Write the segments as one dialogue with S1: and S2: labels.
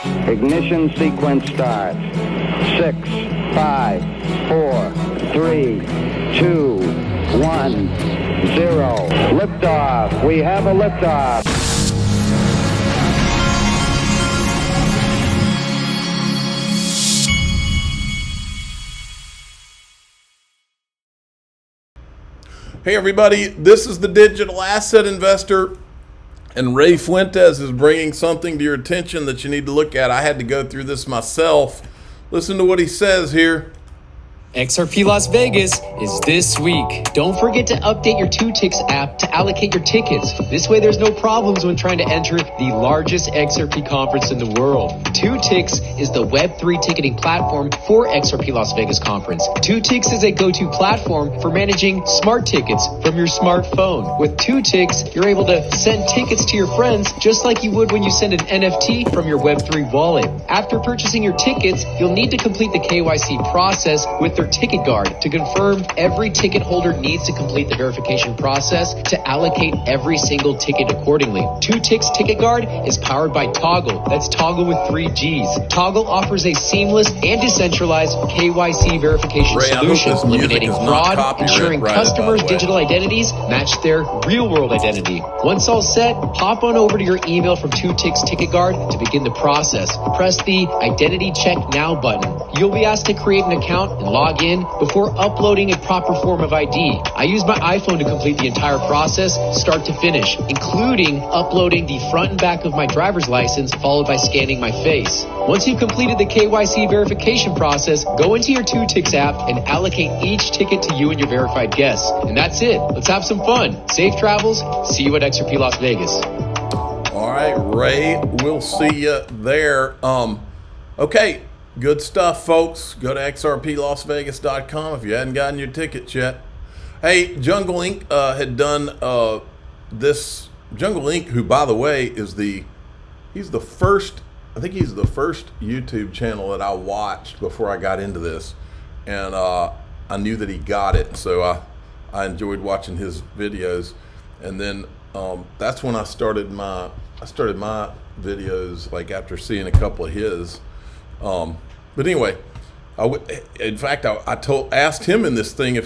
S1: Ignition sequence start. 6, 5, 4, 3, 2, 1, 0. Liftoff. We have a liftoff.
S2: Hey everybody, this is the Digital Asset Investor, and Ray Fuentes is bringing something to your attention that you need to look at. I had to go through this myself. Listen to what he says here.
S3: XRP Las Vegas is this week. Don't forget to update your 2Ticks app to allocate your tickets. This way there's no problems when trying to enter the largest XRP conference in the world. 2Ticks is the Web3 ticketing platform for XRP Las Vegas conference. 2Ticks is a go-to platform for managing smart tickets from your smartphone. With 2Ticks, you're able to send tickets to your friends just like you would when you send an NFT from your Web3 wallet. After purchasing your tickets, you'll need to complete the KYC process with their ticket guard to confirm every ticket holder needs to complete the verification process to allocate every single ticket accordingly. 2Ticks Ticket Guard is powered by Toggle. That's Toggle with 3 G's. Toggle offers a seamless and decentralized KYC verification solution, eliminating fraud, ensuring customers' digital identities match their real-world identity. Once all set, hop on over to your email from 2Ticks Ticket Guard to begin the process. Press the Identity Check Now button. You'll be asked to create an account and log in before uploading a proper form of ID. I use my iPhone to complete the entire process, start to finish, including uploading the front and back of my driver's license, followed by scanning my face. Once you've completed the KYC verification process, go into your 2Ticks app and allocate each ticket to you and your verified guests. And that's it. Let's have some fun. Safe travels. See you at XRP Las Vegas.
S2: All right, Ray, we'll see you there. Okay. Good stuff, folks. Go to xrplasvegas.com if you hadn't gotten your tickets yet. Hey, Jungle Inc. Had done this. Jungle Inc., who, by the way, he's the first YouTube channel that I watched before I got into this, and I knew that he got it, so I enjoyed watching his videos, and then that's when I started my videos, like after seeing a couple of his. But anyway, I asked him in this thing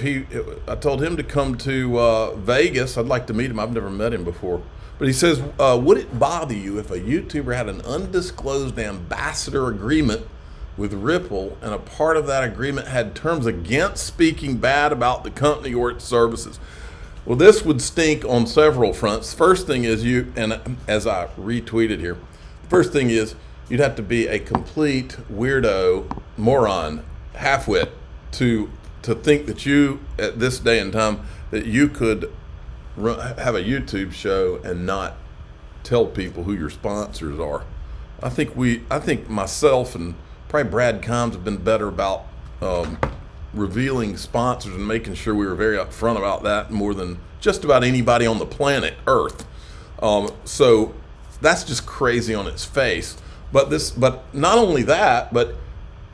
S2: I told him to come to Vegas. I'd like to meet him. I've never met him before. But he says, would it bother you if a YouTuber had an undisclosed ambassador agreement with Ripple, and a part of that agreement had terms against speaking bad about the company or its services? Well, this would stink on several fronts. First thing is and as I retweeted here, first thing is, you'd have to be a complete weirdo, moron, halfwit to think that you, at this day and time, that you could have a YouTube show and not tell people who your sponsors are. I think myself and probably Brad Combs have been better about revealing sponsors and making sure we were very upfront about that more than just about anybody on the planet Earth. So that's just crazy on its face. But not only that, but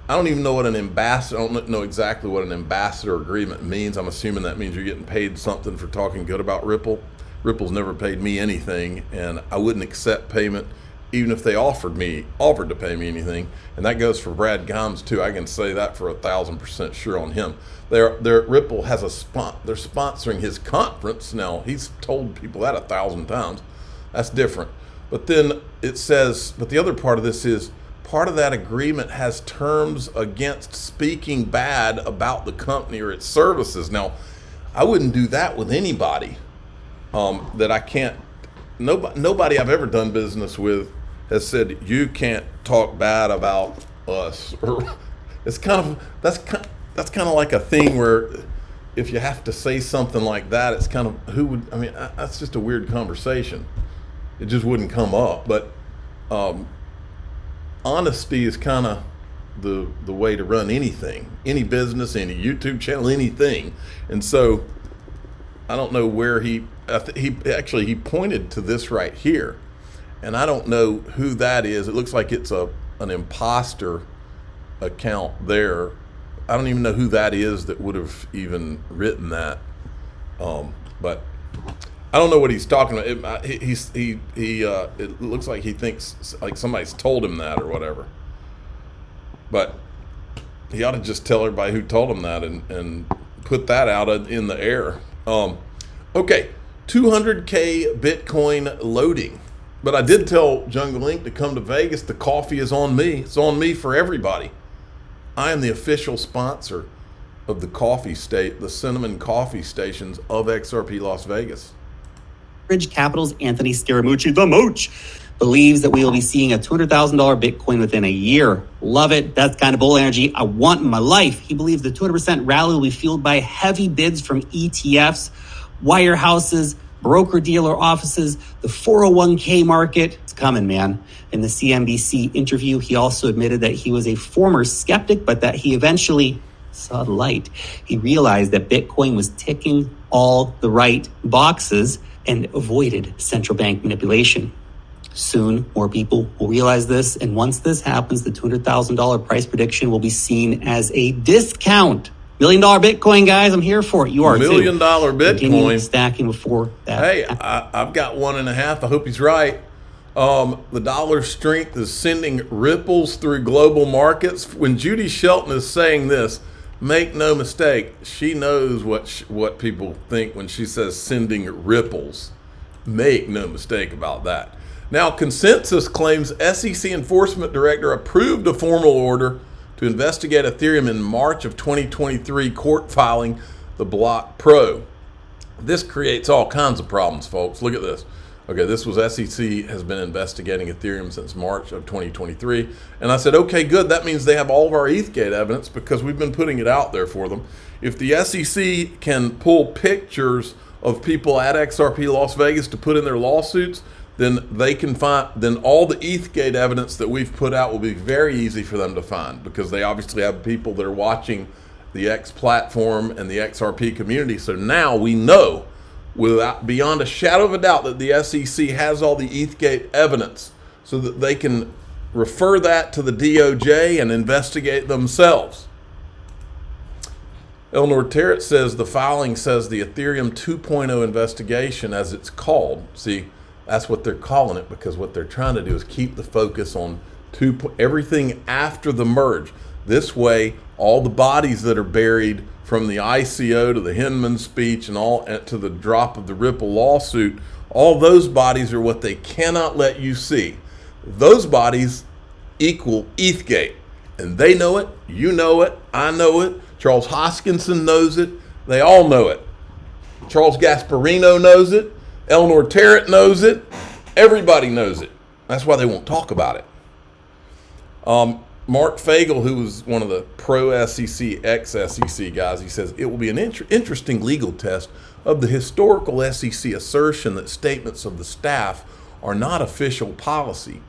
S2: I don't even know what an ambassador. I don't know exactly what an ambassador agreement means. I'm assuming that means you're getting paid something for talking good about Ripple. Ripple's never paid me anything, and I wouldn't accept payment even if they offered to pay me anything. And that goes for Brad Gomes too. I can say that for 1,000% sure on him. Ripple has they're sponsoring his conference now. He's told people that 1,000 times. That's different. But then it says, but the other part of this is, part of that agreement has terms against speaking bad about the company or its services. Now, I wouldn't do that with anybody that I can't. Nobody I've ever done business with has said you can't talk bad about us. Or that's kind of like a thing where if you have to say something like that, it's kind of that's just a weird conversation. It just wouldn't come up. But honesty is kind of the way to run anything, any business, any YouTube channel, anything. And so I don't know where he pointed to this right here, and I don't know who that is. It looks like it's an imposter account there. I don't even know who that is that would have even written that. But I don't know what he's talking about. It looks like he thinks like somebody's told him that or whatever. But he ought to just tell everybody who told him that and put that out in the air. Okay, 200K Bitcoin loading. But I did tell Jungle Inc. to come to Vegas. The coffee is on me. It's on me for everybody. I am the official sponsor of the cinnamon coffee stations of XRP Las Vegas.
S4: Bridge Capital's Anthony Scaramucci, the Mooch, believes that we will be seeing a $200,000 Bitcoin within a year. Love it. That's kind of bull energy I want in my life. He believes the 200% rally will be fueled by heavy bids from ETFs, wirehouses, broker-dealer offices, the 401k market. It's coming, man. In the CNBC interview, he also admitted that he was a former skeptic, but that he eventually saw the light. He realized that Bitcoin was ticking all the right boxes and avoided central bank manipulation. Soon, more people will realize this, and once this happens, the $200,000 price prediction will be seen as a discount. $1 million Bitcoin, guys, I'm here for it. You are
S2: $1 million Bitcoin.
S4: Continue stacking before that.
S2: Hey, I've got 1.5. I hope he's right. The dollar's strength is sending ripples through global markets. When Judy Shelton is saying this, make no mistake, she knows what people think when she says sending ripples. Make no mistake about that. Now, Consensus claims SEC Enforcement Director approved a formal order to investigate Ethereum in March of 2023 court filing the Block Pro. This creates all kinds of problems, folks. Look at this. Okay, this was SEC has been investigating Ethereum since March of 2023. And I said, okay, good. That means they have all of our ETHgate evidence because we've been putting it out there for them. If the SEC can pull pictures of people at XRP Las Vegas to put in their lawsuits, then they can find, then all the ETHgate evidence that we've put out will be very easy for them to find because they obviously have people that are watching the X platform and the XRP community. So now we know beyond a shadow of a doubt that the SEC has all the ETHgate evidence so that they can refer that to the DOJ and investigate themselves. Eleanor Terrett says the filing says the Ethereum 2.0 investigation, as it's called. See, that's what they're calling it because what they're trying to do is keep the focus on everything after the merge. This way, all the bodies that are buried from the ICO to the Hinman speech and all to the drop of the Ripple lawsuit, all those bodies are what they cannot let you see. Those bodies equal ETHgate. And they know it, you know it, I know it, Charles Hoskinson knows it, they all know it. Charles Gasparino knows it, Eleanor Terrett knows it, everybody knows it. That's why they won't talk about it. Mark Fagel, who was one of the pro-SEC, ex-SEC guys, he says, it will be an interesting legal test of the historical SEC assertion that statements of the staff are not official policy.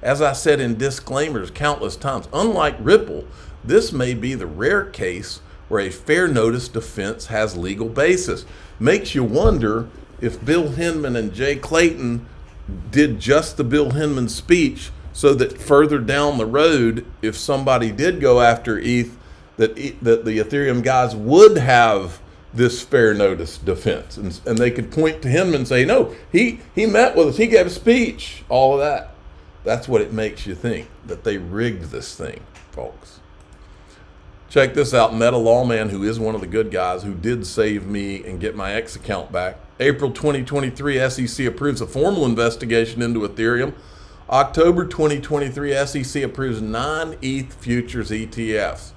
S2: As I said in disclaimers countless times, unlike Ripple, this may be the rare case where a fair notice defense has legal basis. Makes you wonder if Bill Hinman and Jay Clayton did just the Bill Hinman speech so that further down the road, if somebody did go after ETH, that the Ethereum guys would have this fair notice defense. And they could point to him and say, no, he met with us, he gave a speech, all of that. That's what it makes you think, that they rigged this thing, folks. Check this out. Meta Lawman, who is one of the good guys, who did save me and get my X account back. April 2023, SEC approves a formal investigation into Ethereum. October 2023, SEC approves non-ETH futures ETFs.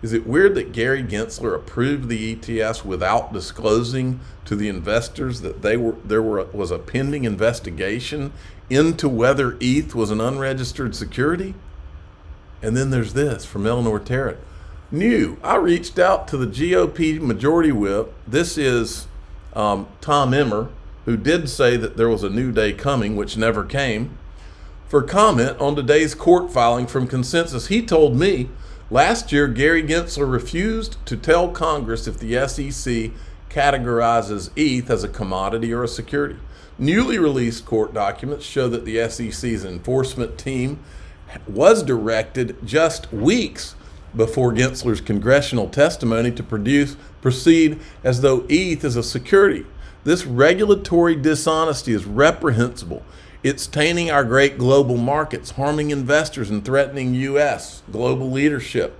S2: Is it weird that Gary Gensler approved the ETFs without disclosing to the investors that there was a pending investigation into whether ETH was an unregistered security? And then there's this from Eleanor Terrett. New, I reached out to the GOP majority whip. This is Tom Emmer, who did say that there was a new day coming, which never came, for comment on today's court filing from Consensus. He told me last year Gary Gensler refused to tell Congress if the SEC categorizes ETH as a commodity or a security. Newly released court documents show that the SEC's enforcement team was directed just weeks before Gensler's congressional testimony to proceed as though ETH is a security. This regulatory dishonesty is reprehensible. It's tainting our great global markets, harming investors, and threatening U.S. global leadership.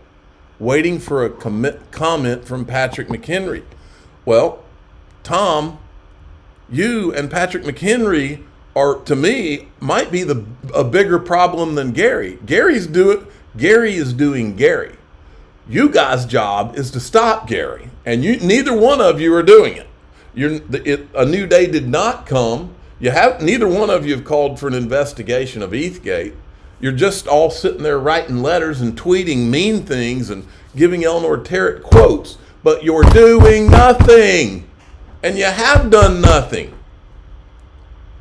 S2: Waiting for a comment from Patrick McHenry. Well, Tom, you and Patrick McHenry are, to me, might be a bigger problem than Gary. Gary is doing Gary. You guys' job is to stop Gary, and neither one of you are doing it. A new day did not come. Neither one of you have called for an investigation of ETHgate. You're just all sitting there writing letters and tweeting mean things and giving Eleanor Terrett quotes, but you're doing nothing, and you have done nothing,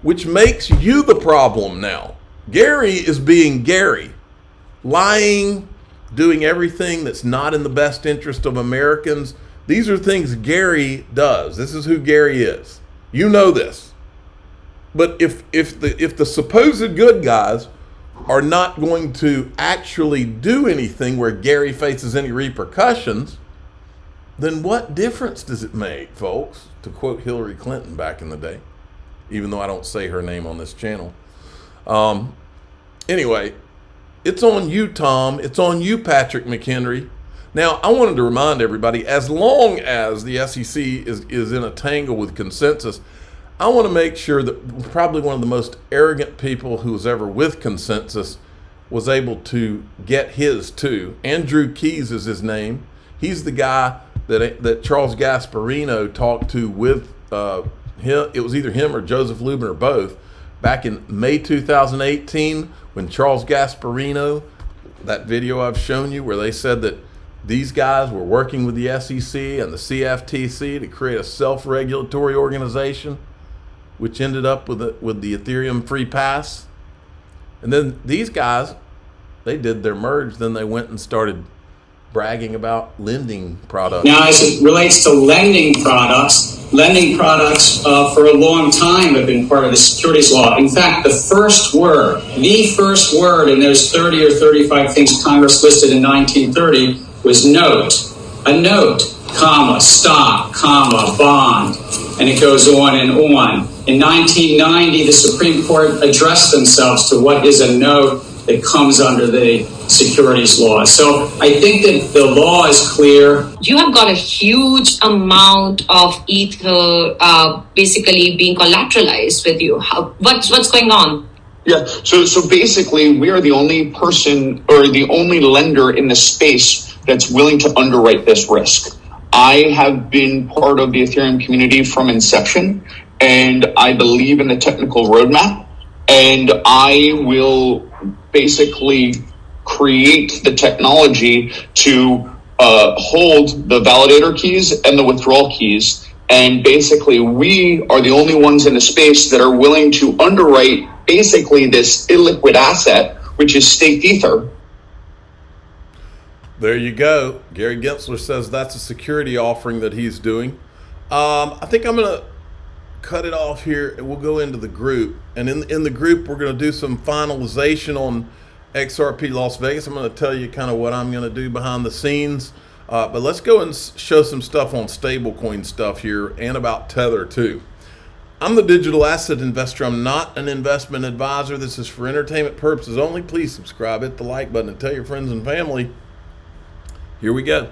S2: which makes you the problem now. Gary is being Gary, lying, doing everything that's not in the best interest of Americans. These are things Gary does. This is who Gary is. You know this. But if the supposed good guys are not going to actually do anything where Gary faces any repercussions, then what difference does it make, folks? To quote Hillary Clinton back in the day, even though I don't say her name on this channel. Anyway, it's on you, Tom. It's on you, Patrick McHenry. Now, I wanted to remind everybody, as long as the SEC is in a tangle with Consensus, I want to make sure that probably one of the most arrogant people who was ever with Consensus was able to get his too. Andrew Keys is his name. He's the guy that Charles Gasparino talked to with him. It was either him or Joseph Lubin or both back in May 2018 when Charles Gasparino, that video I've shown you where they said that these guys were working with the SEC and the CFTC to create a self-regulatory organization, which ended up with the Ethereum free pass. And then these guys, they did their merge, then they went and started bragging about lending products.
S5: Now, as it relates to lending products for a long time have been part of the securities law. In fact, the first word in those 30 or 35 things Congress listed in 1930 was note. A note, comma, stock, comma, bond, and it goes on and on. In 1990, the Supreme Court addressed themselves to what is a note that comes under the securities law. So I think that the law is clear.
S6: You have got a huge amount of Ether basically being collateralized with you. What's going on?
S7: Yeah, so basically we are the only person or the only lender in the space that's willing to underwrite this risk. I have been part of the Ethereum community from inception, and I believe in the technical roadmap, and I will basically create the technology to hold the validator keys and the withdrawal keys. And basically, we are the only ones in the space that are willing to underwrite basically this illiquid asset, which is staked Ether.
S2: There you go. Gary Gensler says that's a security offering that he's doing. I think I'm going to cut it off here and we'll go into the group. And in the group, we're going to do some finalization on XRP Las Vegas. I'm going to tell you kind of what I'm going to do behind the scenes. But let's go and show some stuff on stablecoin stuff here and about Tether too. I'm the digital asset investor. I'm not an investment advisor. This is for entertainment purposes only. Please subscribe, hit the like button, and tell your friends and family. Here we go.